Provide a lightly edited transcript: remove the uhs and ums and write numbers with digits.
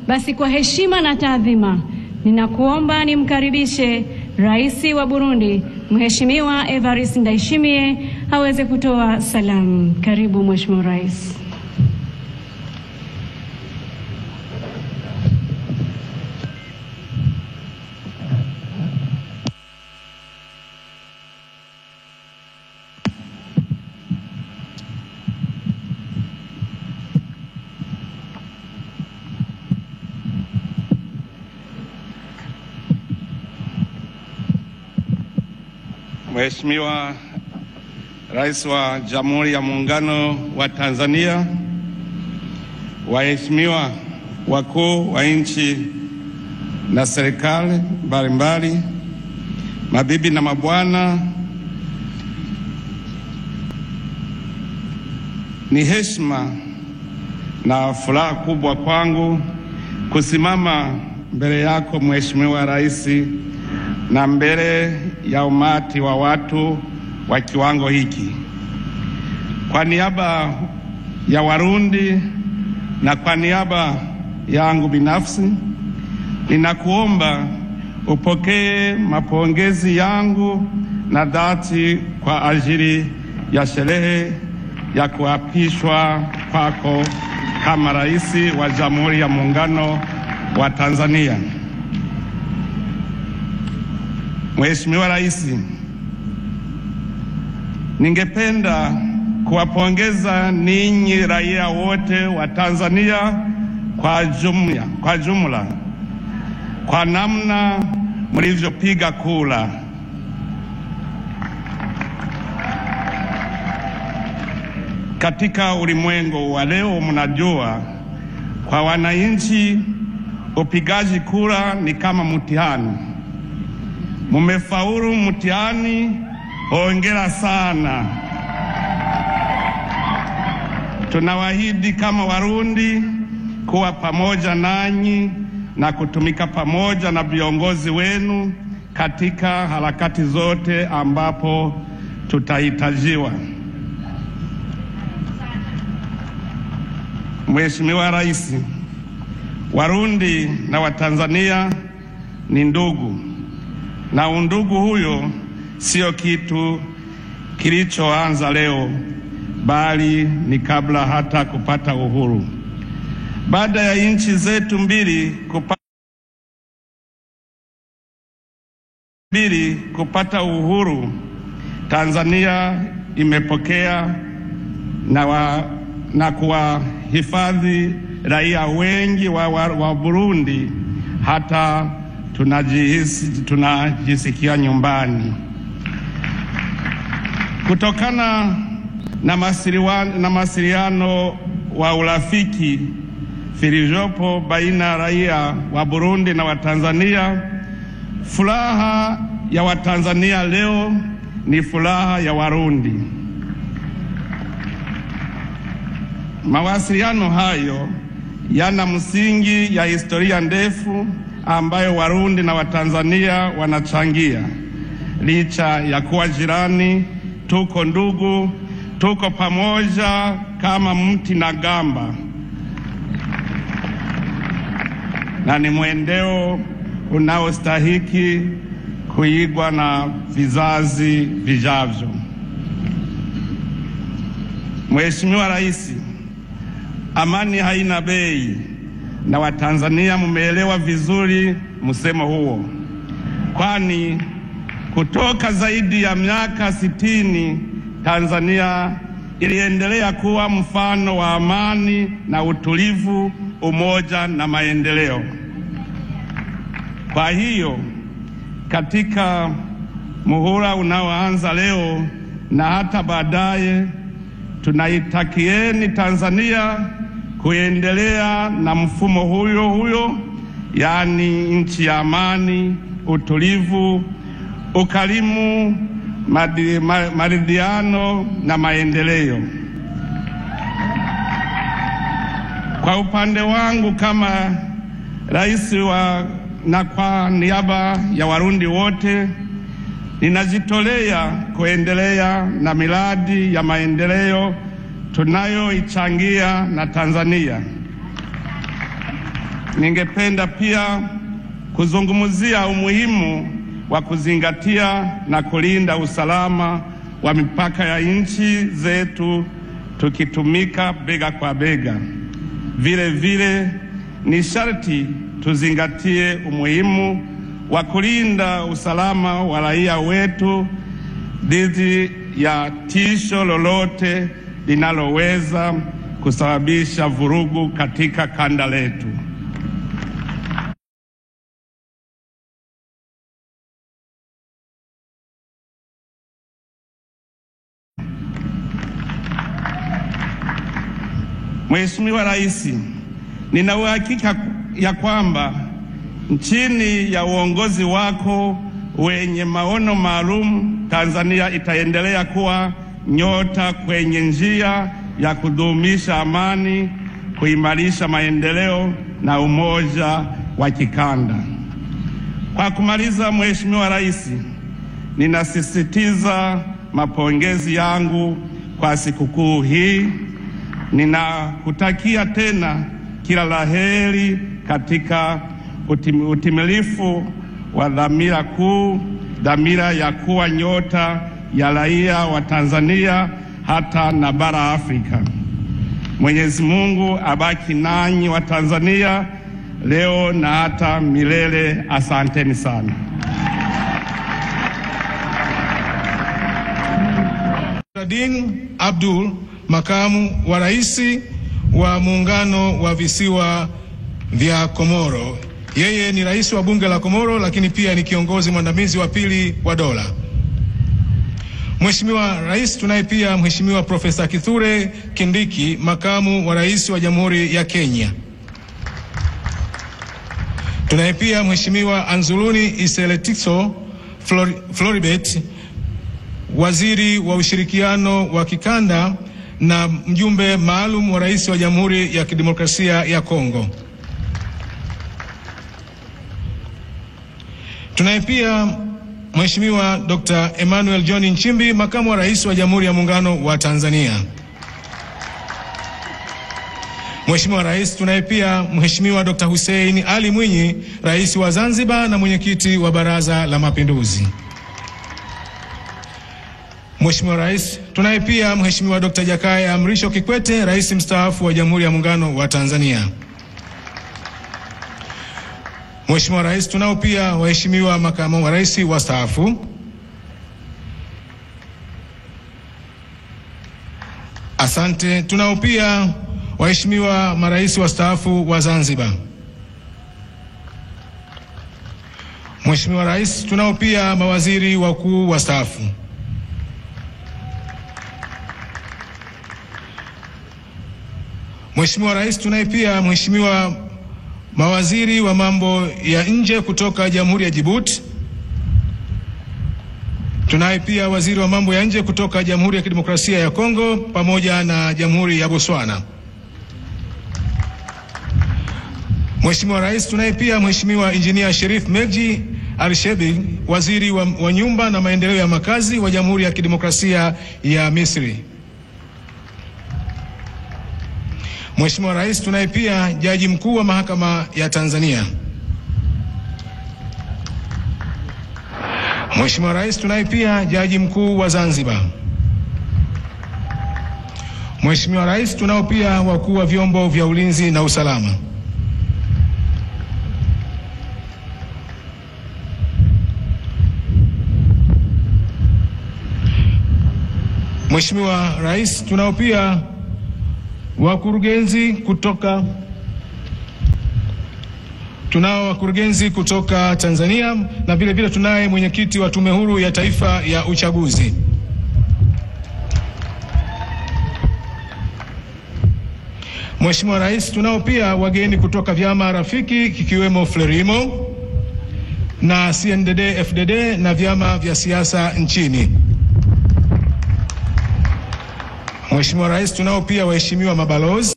Basi kwa heshima na taadhima, ninakuomba nimkaribishe Rais wa Burundi, Mheshimiwa Evariste Ndayishimiye, aweze kutoa salamu. Karibu Mheshimiwa Rais. Mheshimiwa Rais wa Jamhuri ya Muungano wa Tanzania, waheshimiwa wakuu wa nchi na serikali mbalimbali, mabibi na mabwana, ni heshima na furaha kubwa kwangu kusimama mbele yako Mheshimiwa Rais na mbele ya umati wa watu wa kiwango hiki. Kwa niaba ya Warundi na kwa niaba yangu binafsi, ninakuomba upokee mapongezi yangu na dhati kwa ajili ya sherehe ya kuapishwa kwako kama Rais wa Jamhuri ya Muungano wa Tanzania. Mheshimiwa Rais, ningependa kuwapongeza ninyi raia wote wa Tanzania kwa jumla kwa namna mlivyopiga kura. Katika ulimwengu wa leo, mnajua kwa wananchi upigaji kura ni kama mtihani. Mumefaulu mtihani, hongera sana. Tunawaahidi kama Warundi kuwa pamoja nanyi na kutumika pamoja na viongozi wenu katika harakati zote ambapo tutahitajiwa. Mheshimiwa Rais, Warundi na Watanzania ni ndugu, na undugu huyo sio kitu kilichoanza leo, bali ni kabla hata kupata uhuru. Baada ya nchi zetu mbili kupata uhuru, Tanzania imepokea na kuwahifadhi raia wengi wa Burundi, hata tunajisikia nyumbani. Kutokana na mawasiliano wa urafiki vilivyopo baina ya raia wa Burundi na wa Tanzania, furaha ya Watanzania leo ni furaha ya Warundi. Mawasiliano hayo yana msingi ya historia ndefu ambayo Warundi na Watanzania wanachangia. Licha ya kuwa jirani, tuko ndugu, tuko pamoja kama mti na gamba, na ni mwendeo unaostahiki kuigwa na vizazi vijavyo. Mheshimiwa Rais, amani haina bei, na Watanzania mumeelewa vizuri msemo huo, kwani kutoka zaidi ya miaka 60 Tanzania iliendelea kuwa mfano wa amani na utulivu, umoja na maendeleo. Kwa hiyo katika muhula unaoanza leo na hata baadaye, tunaitakieni Tanzania kuendelea na mfumo huyo, yani nchi ya amani, utulivu, ukarimu, maridhiano na maendeleo. Kwa upande wangu kama rais na kwa niaba ya Warundi wote, ninajitolea kuendelea na miradi ya maendeleo tunayoichangia na Tanzania. Ningependa pia kuzungumzia umuhimu wa kuzingatia na kulinda usalama wa mipaka ya nchi zetu tukitumika bega kwa bega. Vile vile ni sharti tuzingatie umuhimu wa kulinda usalama wa raia wetu dhidi ya tisho lolote linaloweza kusababisha vurugu katika kanda letu. Mheshimiwa Rais, nina uhakika ya kwamba chini ya uongozi wako wenye maono maalum, Tanzania itaendelea kuwa nyota kwenye njia ya kudumisha amani, kuimarisha maendeleo na umoja wa kikanda. Kwa kumaliza, Mheshimiwa Rais, ninasisitiza mapongezi yangu kwa sikukuu hii. Ninakutakia tena kila laheri katika utimilifu wa dhamira kuu, dhamira ya kuwa nyota ya raia wa Tanzania hata na bara Afrika. Mwenyezi Mungu abaki nanyi wa Tanzania leo na hata milele. Asanteni sana. Nurdin Abdul, makamu wa rais wa Muungano wa Visiwa vya Komoro. Yeye ni rais wa bunge la Komoro, lakini pia ni kiongozi mwandamizi wa pili wa dola. Mheshimiwa Rais, tunaye pia Mheshimiwa Profesa Kithure Kindiki, makamu wa rais wa Jamhuri ya Kenya. Tunaye pia Mheshimiwa Anzuluni Iseletiso Floribet, waziri wa ushirikiano wa kikanda na mjumbe maalum wa rais wa Jamhuri ya Kidemokrasia ya Kongo. Tunaye pia Mheshimiwa Dr. Emmanuel John Nchimbi, makamu wa rais wa Jamhuri ya Muungano wa Tanzania. Mheshimiwa Rais, tunaye pia Mheshimiwa Dr. Hussein Ali Mwinyi, rais wa Zanzibar na mwenyekiti wa Baraza la Mapinduzi. Mheshimiwa Rais, tunaye pia Mheshimiwa Dr. Jakaya Mrisho Kikwete, rais mstaafu wa Jamhuri ya Muungano wa Tanzania. Mheshimiwa Rais, tunao pia waheshimiwa makamu wa rais wastaafu. Asante. Tunao pia waheshimiwa marais wastaafu wa Zanzibar. Mheshimiwa Rais, tunao pia mawaziri wakuu wastaafu. Mheshimiwa Rais, tunaye pia mheshimiwa mawaziri wa mambo ya nje kutoka Jamhuri ya Djibouti. Tunaye pia waziri wa mambo ya nje kutoka Jamhuri ya Kidemokrasia ya Kongo pamoja na Jamhuri ya Botswana. Mheshimiwa Rais, tunaye pia Mheshimiwa Engineer Sherif Megji Al-Shebi, waziri wa nyumba na maendeleo ya makazi wa Jamhuri ya Kidemokrasia ya Misri. Mheshimiwa Rais, tunaye pia Jaji Mkuu wa Mahakama ya Tanzania. Mheshimiwa Rais, tunaye pia Jaji Mkuu wa Zanzibar. Mheshimiwa Rais, tunao pia wakuu wa vyombo vya ulinzi na usalama. Mheshimiwa Rais, tunao pia wakurugenzi kutoka Tanzania na vile vile tunaye mwenyekiti wa Tume Huru ya Taifa ya Uchaguzi. Mheshimiwa Rais, tunao pia wageni kutoka vyama rafiki kikiwemo Frelimo na CNDD-FDD na vyama vya siasa nchini. Mheshimiwa Rais, tunao pia waheshimiwa mabalozi.